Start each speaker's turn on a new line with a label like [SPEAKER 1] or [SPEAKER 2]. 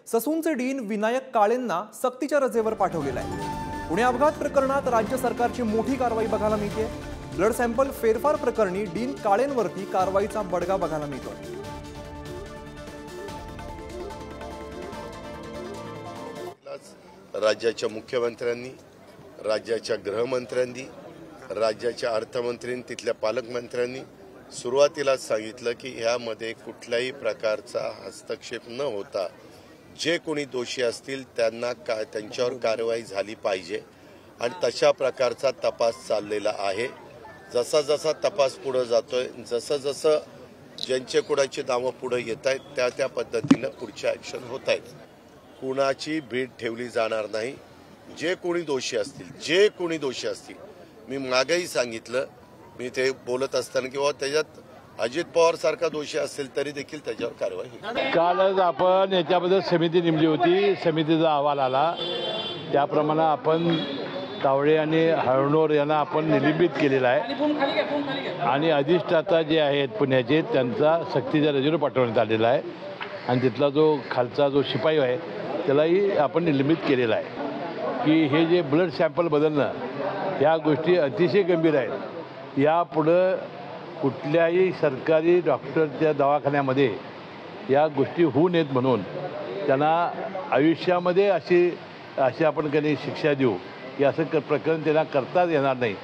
[SPEAKER 1] ससूनचे डीन विनायक काळेंना सक्तीच्या रजेवर पाठवलेलं आहे। पुणे अपघात प्रकरणात राज्य सरकारची मोठी कारवाई बघायला मिळते। ब्लड सॅम्पल फेरफार प्रकरणी डीन काळेंवरती कारवाईचा बडगा बघायला मिळतोय।
[SPEAKER 2] राज्याच्या मुख्यमंत्र्यांनी, राज्याच्या गृहमंत्र्यांनी, राज्याच्या अर्थमंत्र्यांनी, तिथल्या पालकमंत्र्यांनी सुरुवातीलाच सांगितलं की यामध्ये कुठल्याही प्रकारचा हस्तक्षेप न होता जे कोणी दोषी असतील त्यांना त्यांच्यावर कारवाई झाली पाहिजे आणि तशा प्रकारचा तपास चाललेला आहे। जसा जसा तपास पुढे जातोय, जसं जसं ज्यांचे कुणाची नावं पुढे येत आहेत त्या पद्धतीनं पुढच्या ॲक्शन होत आहेत। कुणाची भीड ठेवली जाणार नाही। जे कोणी दोषी असतील, मी मागेही सांगितलं, मी ते बोलत असताना किंवा त्याच्यात अजित पवार सारखा दोषी असेल तरी देखील त्याच्यावर कारवाई होईल।
[SPEAKER 3] कालच आपण याच्याबद्दल समिती नेमली होती, समितीचा अहवाल आला, त्याप्रमाणे आपण तावडे आणि हळणोर यांना आपण निलंबित केलेला आहे आणि अधिष्ठाता जे आहेत पुण्याचे त्यांचा सक्तीच्या रजेवर पाठवण्यात आलेला आहे आणि तिथला जो खालचा जो शिपाई आहे त्यालाही आपण निलंबित केलेला आहे की हे जे ब्लड सॅम्पल बदलणं ह्या गोष्टी अतिशय गंभीर आहेत। यापुढं कुठल्याही सरकारी डॉक्टरच्या दवाखान्यामध्ये या गोष्टी होऊ नयेत म्हणून त्यांना आयुष्यामध्ये अशी आपण काही शिक्षा देऊ की असं प्रकरण त्यांना करताच येणार नाही।